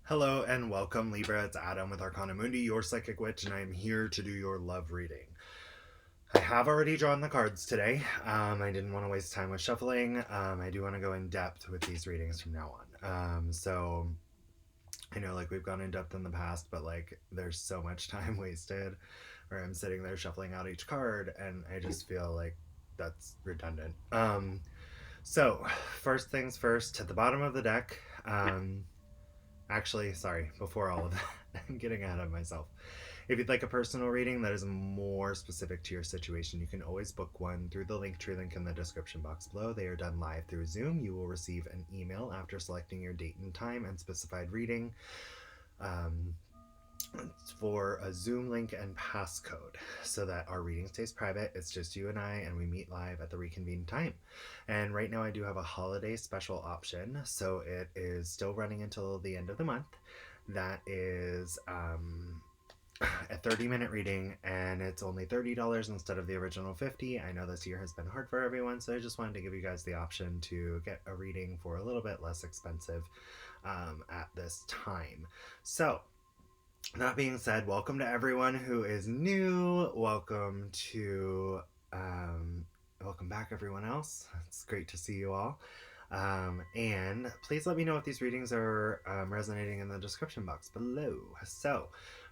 Hello and welcome, Libra. It's Adam with Arcana Mundi, your psychic witch, and I'm here to do your love reading. I have already drawn the cards today. I didn't want to waste time with shuffling. I do want to go in depth with these readings from now on. So I know we've gone in depth in the past, but there's so much time wasted where I'm sitting there shuffling out each card, and I just feel like that's redundant. So first things first, at the bottom of the deck. Actually, sorry, before all of that, I'm getting ahead of myself. If you'd like a personal reading that is more specific to your situation, you can always book one through the Linktree link in the description box below. They are done live through Zoom. You will receive an email after selecting your date and time and specified reading for a Zoom link and passcode so that our reading stays private. It's just you and I, and we meet live at the reconvened time. And right now I do have a holiday special option, so it is still running until the end of the month. That is a 30-minute reading, and it's only $30 instead of the original $50. I know this year has been hard for everyone, so I just wanted to give you guys the option to get a reading for a little bit less expensive at this time. So that being said, welcome to everyone who is new. Welcome back, everyone else. It's great to see you all. And please let me know if these readings are resonating in the description box below. So,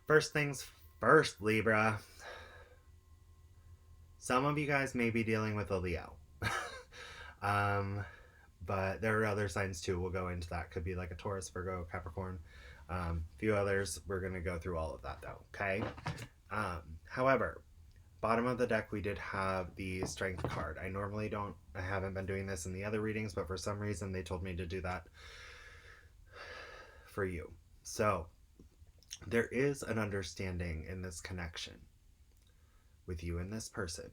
first things first, Libra. Some of you guys may be dealing with a Leo. But there are other signs too. We'll go into that. Could be like a Taurus, Virgo, Capricorn. A few others. We're going to go through all of that though, okay? However, bottom of the deck, we did have the Strength card. I haven't been doing this in the other readings, but for some reason they told me to do that for you. So, there is an understanding in this connection with you and this person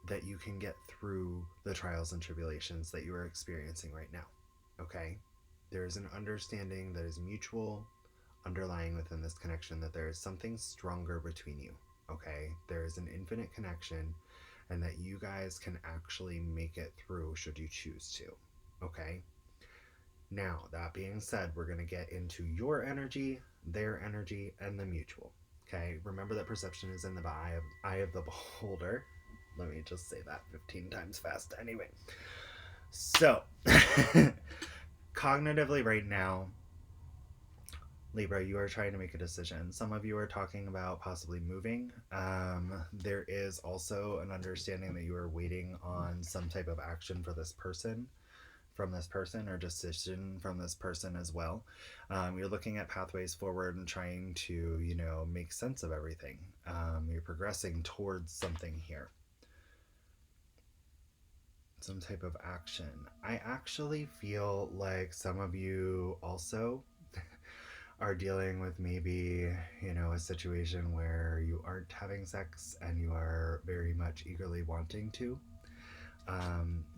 that you can get through the trials and tribulations that you are experiencing right now, okay? There is an understanding that is mutual, underlying within this connection, that there is something stronger between you, okay? There is an infinite connection, and that you guys can actually make it through should you choose to, okay? Now, that being said, we're going to get into your energy, their energy, and the mutual, okay? Remember that perception is in the eye of the beholder. Let me just say that 15 times fast. Anyway, so cognitively right now, Libra, you are trying to make a decision. Some of you are talking about possibly moving. There is also an understanding that you are waiting on some type of action from this person, or decision from this person as well. You're looking at pathways forward and trying to, make sense of everything. You're progressing towards something here. Some type of action. I actually feel like some of you also are dealing with maybe, a situation where you aren't having sex and you are very much eagerly wanting to.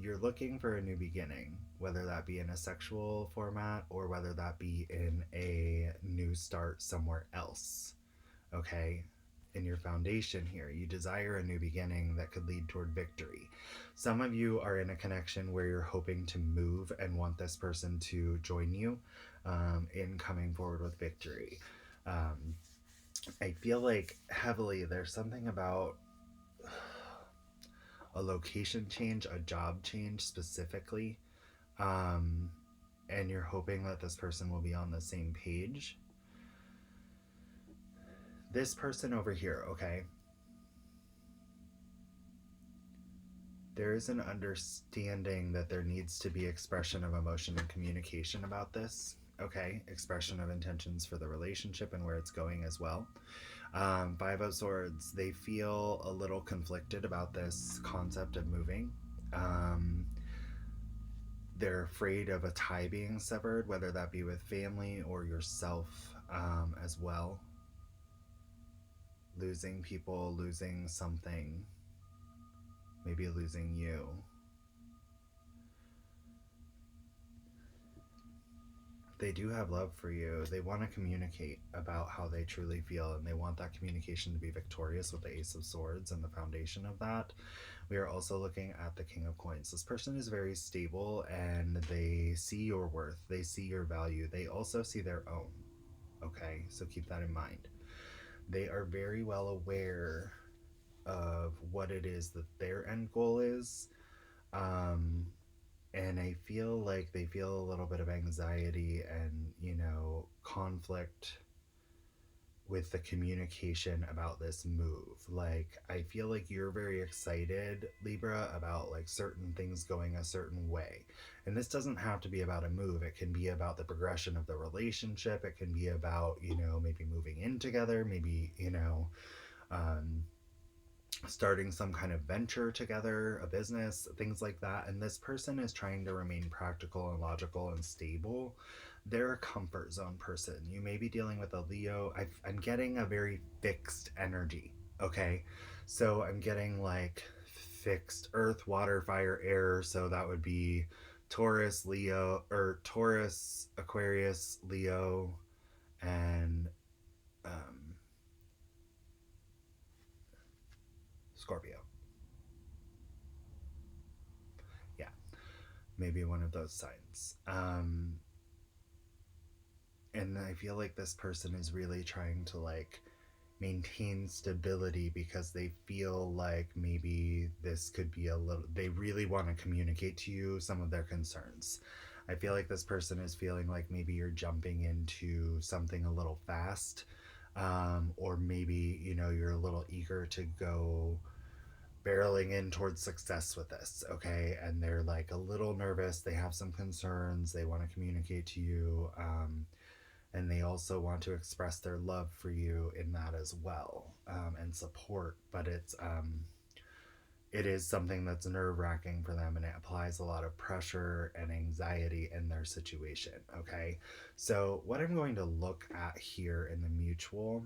You're looking for a new beginning, whether that be in a sexual format or whether that be in a new start somewhere else. Okay? In your foundation here, you desire a new beginning that could lead toward victory. Some of you are in a connection where you're hoping to move and want this person to join you in coming forward with victory. I feel like heavily there's something about a location change, a job change specifically, and you're hoping that this person will be on the same page. This person over here, okay, there is an understanding that there needs to be expression of emotion and communication about this, okay? Expression of intentions for the relationship and where it's going as well. Five of Swords, they feel a little conflicted about this concept of moving. They're afraid of a tie being severed, whether that be with family or yourself as well. Losing people, losing something, maybe losing you. They do have love for you. They want to communicate about how they truly feel, and they want that communication to be victorious with the Ace of Swords and the foundation of that. We are also looking at the King of Coins. This person is very stable and they see your worth. They see your value. They also see their own. Okay, so keep that in mind. They are very well aware of what it is that their end goal is. Um, and I feel like they feel a little bit of anxiety and, conflict with the communication about this move. Like, I feel like you're very excited, Libra, about like certain things going a certain way. And this doesn't have to be about a move. It can be about the progression of the relationship. It can be about, maybe moving in together, maybe, um, starting some kind of venture together, a business, things like that. And this person is trying to remain practical and logical and stable. They're a comfort zone person. You may be dealing with a Leo. I'm getting a very fixed energy. Okay. So I'm getting like fixed earth, water, fire, air. So that would be Taurus, Leo, or Taurus, Aquarius, Leo, and um, Scorpio. Yeah, maybe one of those signs. And I feel like this person is really trying to like maintain stability because they feel like maybe this could be a little, they really want to communicate to you some of their concerns. I feel like this person is feeling like maybe you're jumping into something a little fast, or maybe you're a little eager to go barreling in towards success with this, okay? And they're like a little nervous, they have some concerns, they want to communicate to you, and they also want to express their love for you in that as well, and support. But it is something that's nerve-wracking for them, and it applies a lot of pressure and anxiety in their situation, okay? So what I'm going to look at here in the mutual,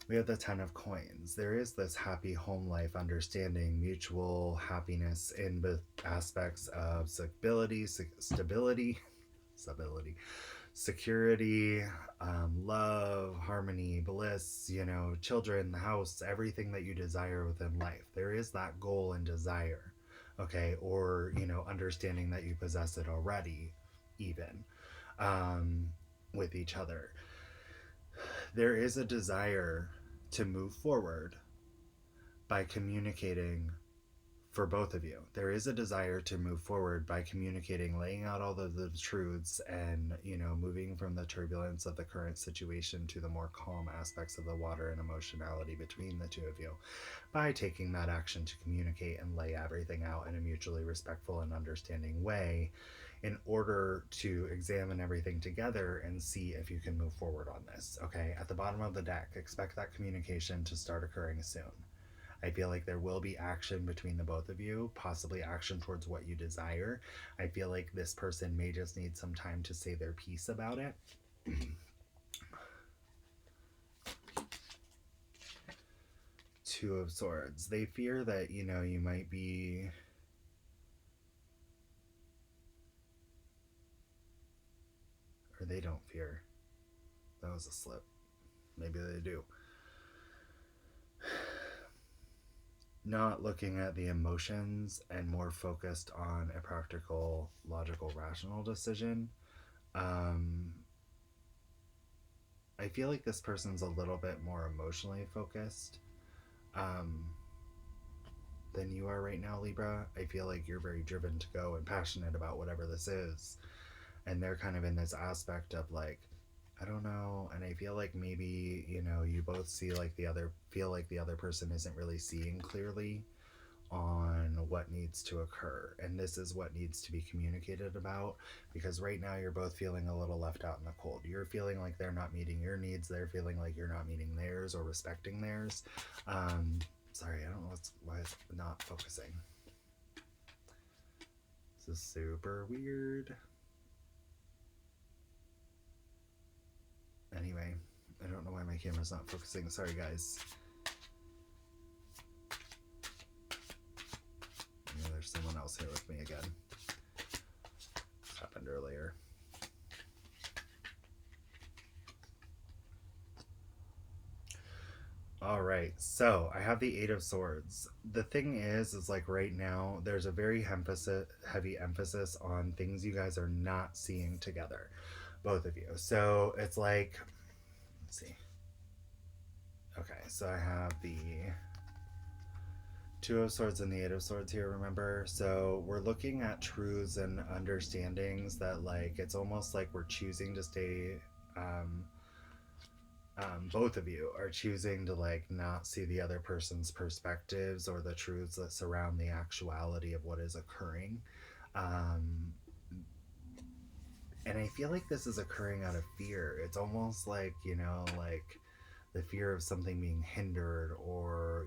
we have the Ten of Coins. There is this happy home life, understanding, mutual happiness in both aspects of stability, security, love, harmony, bliss, children, the house, everything that you desire within life. There is that goal and desire, okay? Or, understanding that you possess it already, even, um, with each other. There is a desire to move forward by communicating for both of you. There is a desire to move forward by communicating, laying out all of the truths, and, moving from the turbulence of the current situation to the more calm aspects of the water and emotionality between the two of you by taking that action to communicate and lay everything out in a mutually respectful and understanding way in order to examine everything together and see if you can move forward on this. Okay, at the bottom of the deck, expect that communication to start occurring soon. I feel like there will be action between the both of you, possibly action towards what you desire. I feel like this person may just need some time to say their piece about it. Two of Swords. They fear that, you might be... Or they don't fear. That was a slip. Maybe they do. Not looking at the emotions and more focused on a practical, logical, rational decision. I feel like this person's a little bit more emotionally focused than you are right now, Libra. I feel like you're very driven to go and passionate about whatever this is. And they're kind of in this aspect of like, I don't know. And I feel like maybe, you both feel like the other person isn't really seeing clearly on what needs to occur. And this is what needs to be communicated about, because right now you're both feeling a little left out in the cold. You're feeling like they're not meeting your needs. They're feeling like you're not meeting theirs or respecting theirs. Sorry, I don't know why it's not focusing. This is super weird. Anyway, I don't know why my camera's not focusing. Sorry, guys. Yeah, there's someone else here with me again. This happened earlier. All right, so I have the Eight of Swords. The thing is like right now, there's a very heavy emphasis on things you guys are not seeing together, both of you. So it's like, let's see. Okay, so I have the Two of Swords and the Eight of Swords here, remember? So we're looking at truths and understandings that, like, it's almost like we're choosing to stay. Um, both of you are choosing to, like, not see the other person's perspectives or the truths that surround the actuality of what is occurring. Um, and I feel like this is occurring out of fear. It's almost like, like the fear of something being hindered, or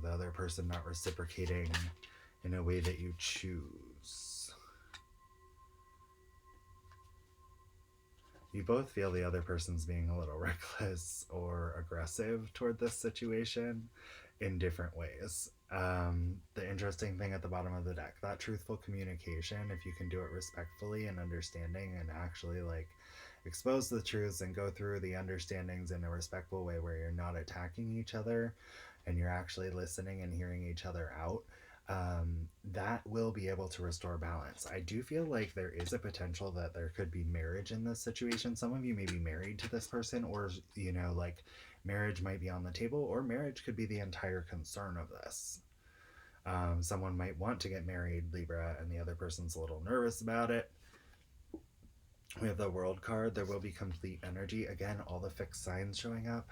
the other person not reciprocating in a way that you choose. You both feel the other person's being a little reckless or aggressive toward this situation in different ways. The interesting thing at the bottom of the deck, that truthful communication, if you can do it respectfully and understanding and actually, like, expose the truths and go through the understandings in a respectful way where you're not attacking each other and you're actually listening and hearing each other out, that will be able to restore balance. I do feel like there is a potential that there could be marriage in this situation. Some of you may be married to this person, or, like, marriage might be on the table, or marriage could be the entire concern of this. Someone might want to get married, Libra, and the other person's a little nervous about it. We have the World card. There will be complete energy. Again, all the fixed signs showing up.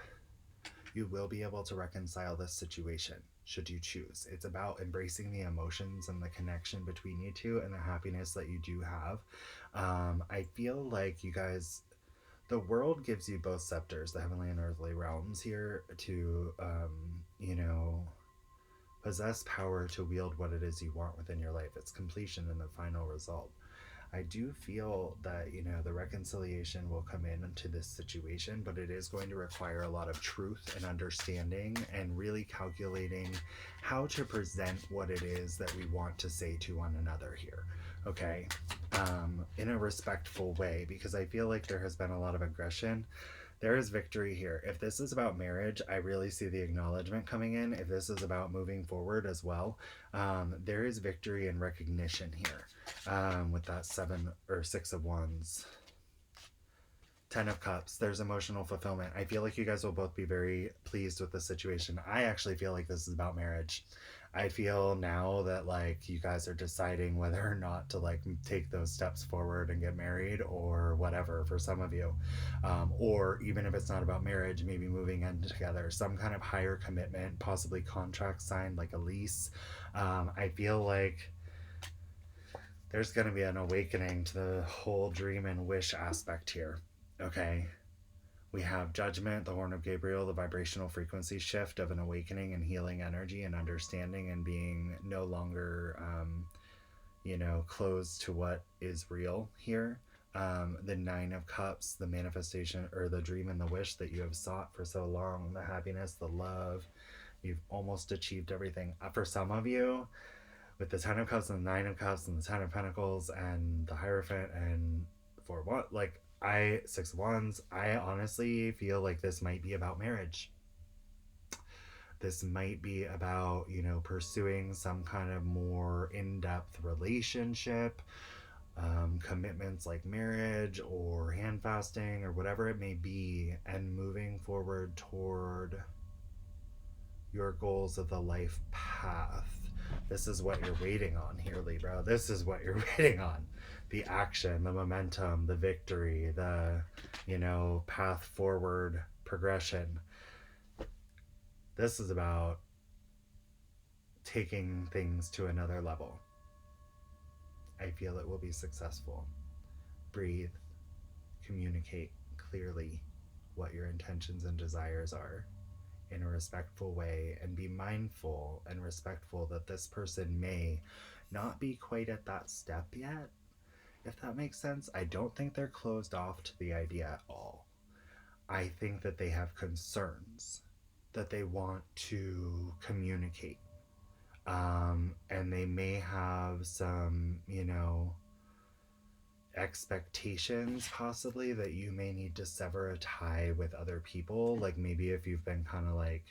You will be able to reconcile this situation should you choose. It's about embracing the emotions and the connection between you two and the happiness that you do have. I feel like you guys, the world gives you both scepters, the heavenly and earthly realms here, to, possess power to wield what it is you want within your life. It's completion and the final result. I do feel that, the reconciliation will come into this situation, but it is going to require a lot of truth and understanding and really calculating how to present what it is that we want to say to one another here. Okay? In a respectful way, because I feel like there has been a lot of aggression. There is victory here. If this is about marriage, I really see the acknowledgement coming in. If this is about moving forward as well, there is victory and recognition here, with that 6 of Wands. 10 of Cups, there's emotional fulfillment. I feel like you guys will both be very pleased with the situation. I actually feel like this is about marriage. I feel now that, like, you guys are deciding whether or not to, like, take those steps forward and get married or whatever for some of you. Or even if it's not about marriage, maybe moving in together, some kind of higher commitment, possibly contract signed, like a lease. I feel like there's going to be an awakening to the whole dream and wish aspect here. Okay. We have Judgment, the Horn of Gabriel, the vibrational frequency shift of an awakening and healing energy and understanding and being no longer, closed to what is real here. The 9 of Cups, the manifestation or the dream and the wish that you have sought for so long, the happiness, the love. You've almost achieved everything. For some of you, with the 10 of Cups and the 9 of Cups and the 10 of Pentacles and the Hierophant and 4 what, like, 6 of Wands, I honestly feel like this might be about marriage. This might be about, pursuing some kind of more in-depth relationship, commitments like marriage or hand fasting or whatever it may be, and moving forward toward your goals of the life path. This is what you're waiting on here, Libra. This is what you're waiting on. The action, the momentum, the victory, the, path forward progression. This is about taking things to another level. I feel it will be successful. Breathe. Communicate clearly what your intentions and desires are in a respectful way, and be mindful and respectful that this person may not be quite at that step yet, if that makes sense. I don't think they're closed off to the idea at all. I think that they have concerns that they want to communicate. And they may have some, expectations possibly that you may need to sever a tie with other people. Like, maybe if you've been kind of like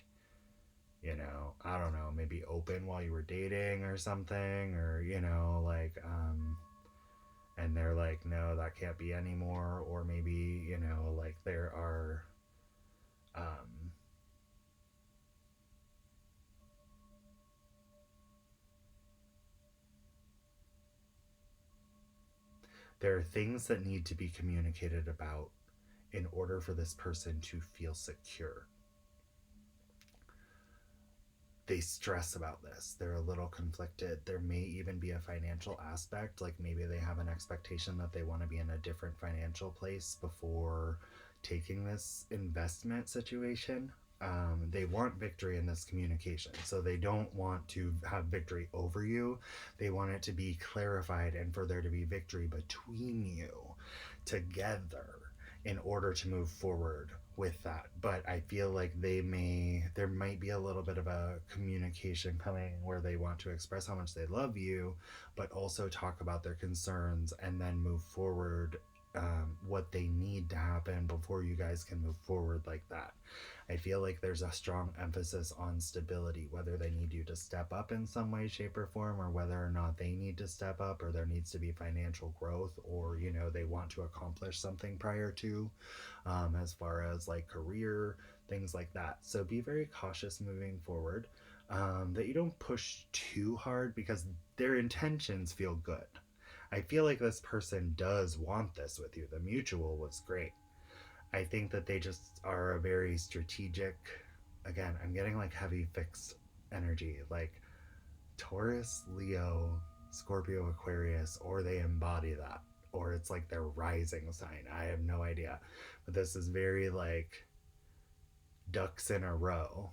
I don't know, maybe open while you were dating or something, or, like, and they're like, no, that can't be anymore. Or maybe, like um, there are things that need to be communicated about in order for this person to feel secure. They stress about this. They're a little conflicted. There may even be a financial aspect, like maybe they have an expectation that they want to be in a different financial place before taking this investment situation. They want victory in this communication. So they don't want to have victory over you. They want it to be clarified and for there to be victory between you together in order to move forward with that. But I feel like there might be a little bit of a communication coming where they want to express how much they love you, but also talk about their concerns and then move forward, what they need to happen before you guys can move forward like that. I feel like there's a strong emphasis on stability, whether they need you to step up in some way, shape, or form, or whether or not they need to step up, or there needs to be financial growth, or, they want to accomplish something prior to, as far as like career, things like that. So be very cautious moving forward, that you don't push too hard because their intentions feel good. I feel like this person does want this with you. The mutual was great. I think that they just are a very strategic. Again, I'm getting like heavy fixed energy, like Taurus, Leo, Scorpio, Aquarius, or they embody that, or it's like their rising sign. I have no idea. But this is very like ducks in a row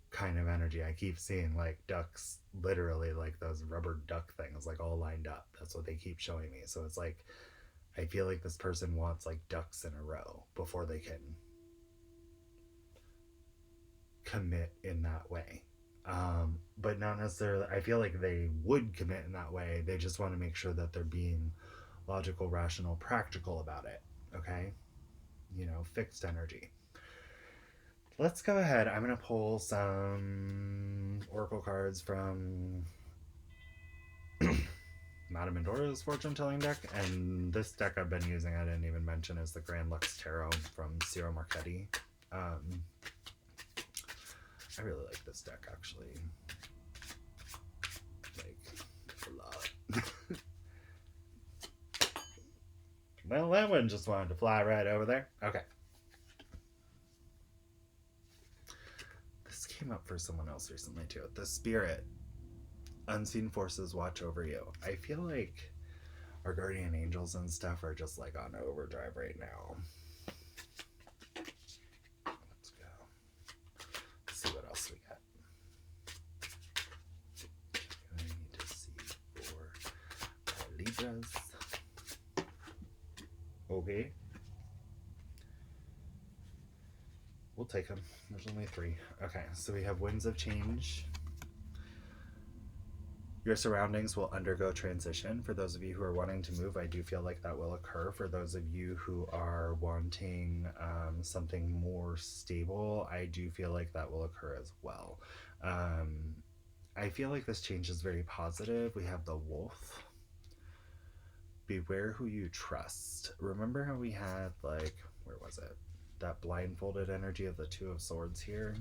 kind of energy. I keep seeing like ducks, literally like those rubber duck things, like all lined up. That's what they keep showing me. So it's like, I feel like this person wants like ducks in a row before they can commit in that way. But not necessarily, I feel like they would commit in that way. They just want to make sure that they're being logical, rational, practical about it. Okay? Fixed energy. Let's go ahead. I'm going to pull some oracle cards from Madame Mendora's fortune telling deck. And this deck I've been using, I didn't even mention, is the Grand Lux Tarot from Ciro Marchetti. I really like this deck, actually. Like, a lot. Well, that one just wanted to fly right over there. Okay. This came up for someone else recently, too. The Spirit. Unseen forces watch over you. I feel like our guardian angels and stuff are just like on overdrive right now. Let's go. Let's see what else we got. I need to see for Libras. Okay. We'll take them. There's only 3. Okay, so we have winds of change. Your surroundings will undergo transition. For those of you who are wanting to move, I do feel like that will occur. For those of you who are wanting something more stable, I do feel like that will occur as well. I feel like this change is very positive. We have the wolf. Beware who you trust. Remember how we had, like, where was it? That blindfolded energy of the 2 of Swords here.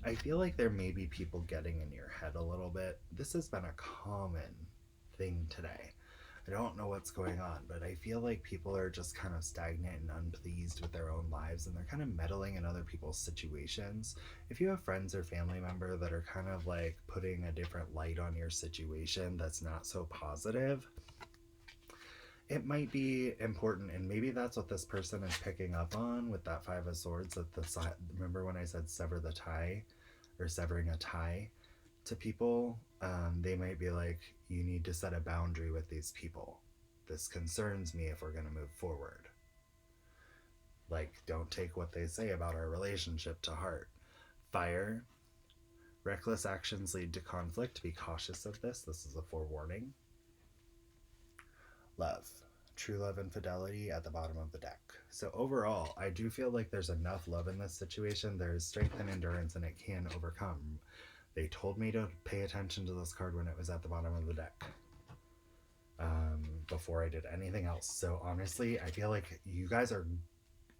I feel like there may be people getting in your head a little bit. This has been a common thing today. I don't know what's going on, but I feel like people are just kind of stagnant and unpleased with their own lives, and they're kind of meddling in other people's situations. If you have friends or family member that are kind of like putting a different light on your situation that's not so positive, it might be important, and maybe that's what this person is picking up on with that 5 of Swords. Remember when I said sever the tie, or severing a tie to people? They might be like, you need to set a boundary with these people. This concerns me if we're going to move forward. Like, don't take what they say about our relationship to heart. Fire. Reckless actions lead to conflict. Be cautious of this. This is a forewarning. Love. true love and fidelity at the bottom of the deck. So overall, I do feel like there's enough love in this situation. There's strength and endurance, and it can overcome. They told me to pay attention to this card when it was at the bottom of the deck, before I did anything else. So honestly, I feel like you guys are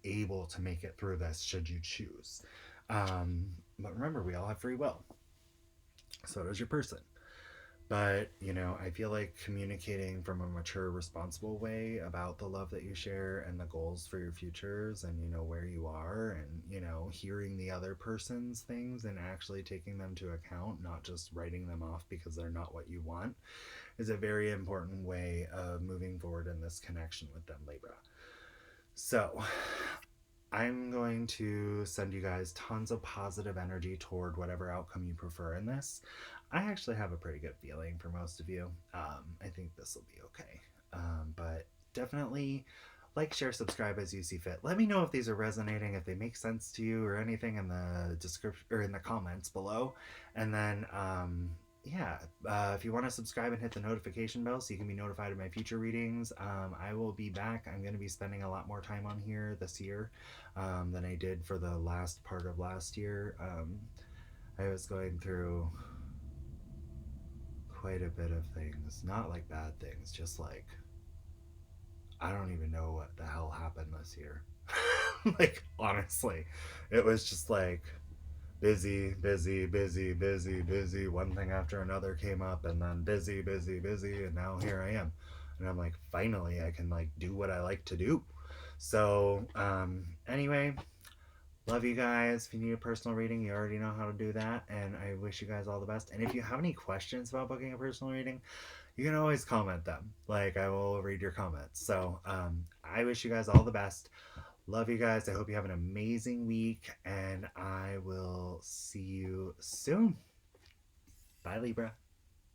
able to make it through this should you choose. But remember, we all have free will. So does your person. But, I feel like communicating from a mature, responsible way about the love that you share and the goals for your futures and, where you are and, hearing the other person's things and actually taking them to account, not just writing them off because they're not what you want, is a very important way of moving forward in this connection with them, Libra. So, I'm going to send you guys tons of positive energy toward whatever outcome you prefer in this. I actually have a pretty good feeling for most of you. I think this will be okay. But definitely like, share, subscribe as you see fit. Let me know if these are resonating, if they make sense to you or anything in the description or in the comments below. And then, if you want to subscribe and hit the notification bell so you can be notified of my future readings, I will be back. I'm going to be spending a lot more time on here this year than I did for the last part of last year. I was going through quite a bit of things, not like bad things, just like I don't even know what the hell happened this year. Like, honestly, it was just like busy, busy, busy, busy, busy. One thing after another came up, and then busy, busy, busy, and now here I am. And I'm like, finally, I can like do what I like to do. So, anyway, love you guys. If you need a personal reading, you already know how to do that. And I wish you guys all the best. And if you have any questions about booking a personal reading, you can always comment them. Like, I will read your comments. So, I wish you guys all the best. Love you guys. I hope you have an amazing week, and I will see you soon. Bye, Libra.